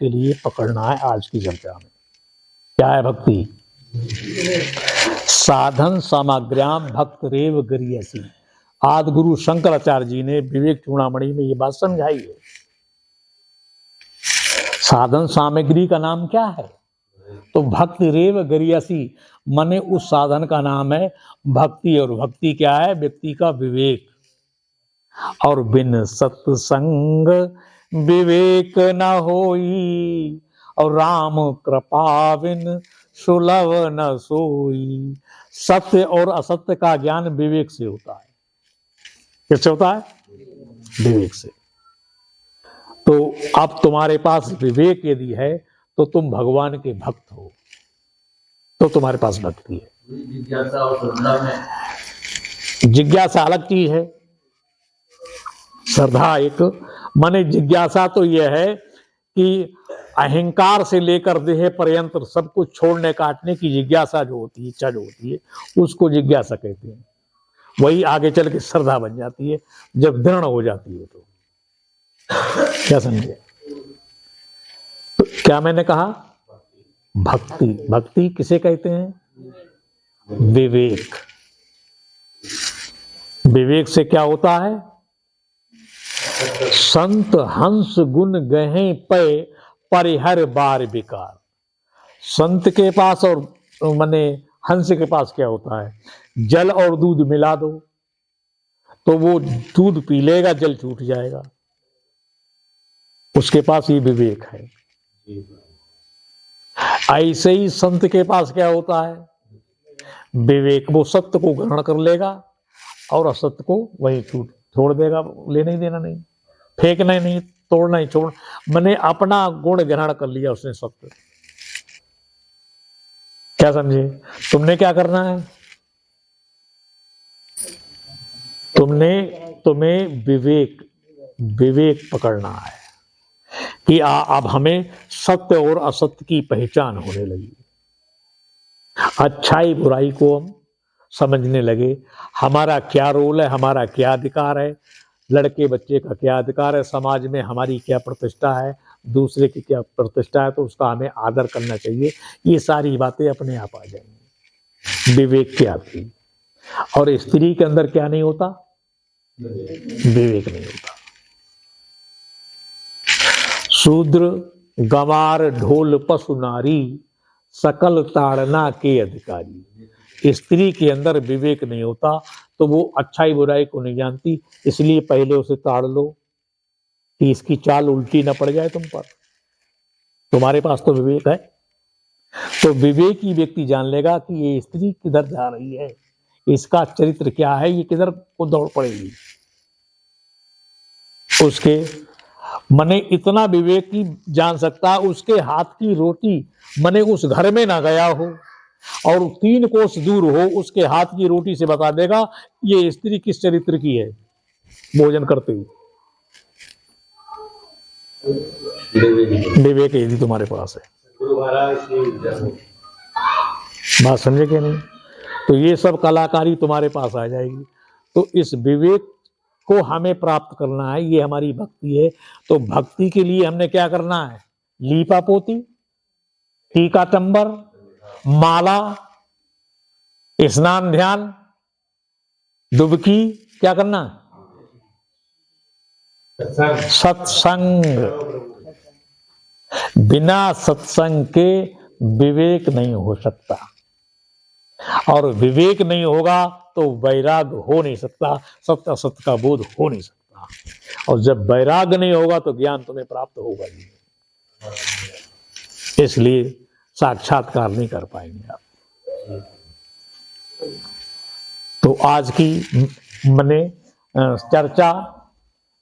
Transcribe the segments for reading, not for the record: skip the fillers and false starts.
के लिए पकड़ना है आज की चर्चा में। क्या है भक्ति? साधन सामग्र्याम भक्त रेव गरियसी। आदि गुरु शंकराचार्य जी ने विवेक चूड़ामणि में ये बात समझाई है। साधन सामग्री का नाम क्या है? तो भक्ति रेव गरियसी, माने उस साधन का नाम है भक्ति। और भक्ति क्या है? व्यक्ति का विवेक। और बिन सत्संग विवेक न होई, और राम कृपा बिन सुलभ न सोई। सत्य और असत्य का ज्ञान विवेक से होता है। किससे होता है? विवेक से। तो अब तुम्हारे पास विवेक यदि है तो तुम भगवान के भक्त हो, तो तुम्हारे पास भक्ति है। जिज्ञासा और श्रद्धा में, जिज्ञासा अलग चीज है, श्रद्धा एक। माने जिज्ञासा तो यह है कि अहंकार से लेकर देह पर्यंत सब कुछ छोड़ने काटने की जिज्ञासा जो होती है, इच्छा जो होती है, उसको जिज्ञासा कहते हैं। वही आगे चल के श्रद्धा बन जाती है जब दृढ़ हो जाती है। तो क्या समझे? तो क्या मैंने कहा? भक्ति। भक्ति किसे कहते हैं? विवेक। विवेक से क्या होता है? संत हंस गुण गहे पे परिहर बार विकार। संत के पास और माने हंस के पास क्या होता है? जल और दूध मिला दो तो वो दूध पी लेगा, जल छूट जाएगा। उसके पास ये विवेक है। ऐसे ही संत के पास क्या होता है? विवेक। वो सत्य को ग्रहण कर लेगा और असत्य को वही छोड़ देगा। लेना ही देना नहीं, फेंकना ही नहीं, तोड़ना ही छोड़। मैंने अपना गुण ग्रहण कर लिया उसने सत्य। क्या समझे? तुमने क्या करना है? तुम्हें विवेक पकड़ना है कि अब हमें सत्य और असत्य की पहचान होने लगी। अच्छाई बुराई को हम समझने लगे। हमारा क्या रोल है, हमारा क्या अधिकार है, लड़के बच्चे का क्या अधिकार है, समाज में हमारी क्या प्रतिष्ठा है, दूसरे की क्या प्रतिष्ठा है, तो उसका हमें आदर करना चाहिए। ये सारी बातें अपने आप आ जाएंगी विवेक के आती। और स्त्री के अंदर क्या नहीं होता? विवेक नहीं होता। शूद्र गंवार ढोल पशु नारी, सकल ताड़ना के अधिकारी। स्त्री के अंदर विवेक नहीं होता तो वो अच्छाई बुराई को नहीं जानती, इसलिए पहले उसे ताड़ लो कि इसकी चाल उल्टी ना पड़ जाए तुम पर। तुम्हारे पास तो विवेक है, तो विवेकी व्यक्ति जान लेगा कि ये स्त्री किधर जा रही है, इसका चरित्र क्या है, ये किधर को दौड़ पड़ेगी। उसके मने इतना विवेकी जान सकता है, उसके हाथ की रोटी मने उस घर में ना गया हो और 3 कोस दूर हो, उसके हाथ की रोटी से बता देगा ये स्त्री किस चरित्र की है भोजन करते हुए। विवेक यदि तुम्हारे पास है। बात समझे क्या नहीं? तो ये सब कलाकारी तुम्हारे पास आ जाएगी। तो इस विवेक को हमें प्राप्त करना है, ये हमारी भक्ति है। तो भक्ति के लिए हमने क्या करना है? लीपा पोती, टीका टंबर, माला, स्नान ध्यान, डुबकी, क्या करना? सत्संग। बिना सत्संग के विवेक नहीं हो सकता, और विवेक नहीं होगा तो वैराग हो नहीं सकता, सत्य असत्य का बोध हो नहीं सकता। और जब वैराग नहीं होगा तो ज्ञान तुम्हें प्राप्त होगा नहीं, इसलिए साक्षात्कार नहीं कर पाएंगे आप। तो आज की मैंने चर्चा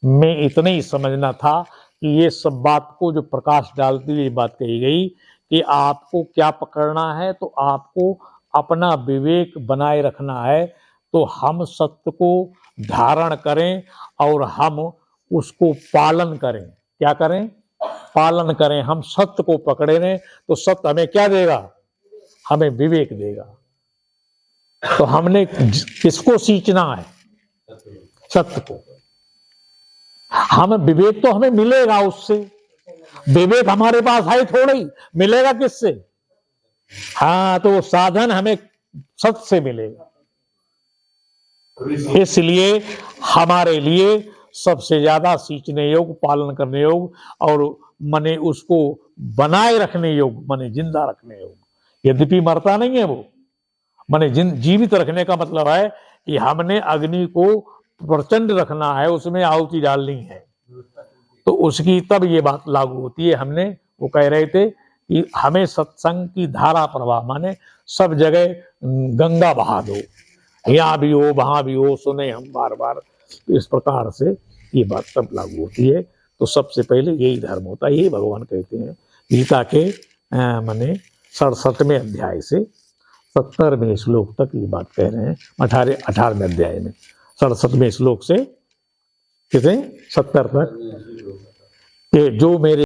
में इतने ही समझना था कि ये सब बात को जो प्रकाश डालती हुई बात कही गई कि आपको क्या पकड़ना है, तो आपको अपना विवेक बनाए रखना है। तो हम सत्य को धारण करें और हम उसको पालन करें। क्या करें? पालन करें। हम सत्य को पकड़े रहें तो सत्य हमें क्या देगा? हमें विवेक देगा। तो हमने किसको सींचना है? सत्य को। हम विवेक तो हमें मिलेगा उससे, विवेक हमारे पास है थोड़ा ही, मिलेगा किससे? हाँ, तो साधन हमें सत से मिलेगा। इसलिए हमारे लिए सबसे ज्यादा सींचने योग्य, पालन करने योग्य और मने उसको बनाए रखने योग्य, मने जिंदा रखने योग्य, यद्यपि मरता नहीं है वो, मने जीवित रखने का मतलब है कि हमने अग्नि को प्रचंड रखना है, उसमें आहुति डालनी है, तो उसकी तब ये बात लागू होती है। हमने वो कह रहे थे कि हमें सत्संग की धारा प्रवाह, माने सब जगह गंगा बहा दो, यहाँ भी हो वहां भी हो, सुने हम बार बार, इस प्रकार से ये बात तब लागू होती है। तो सबसे पहले यही धर्म होता है। यही भगवान कहते हैं गीता के माने 67वें अध्याय से 70वें श्लोक तक ये बात कह रहे हैं। 18वें अध्याय में 67वें श्लोक से कितने 70 तक, कि जो मेरे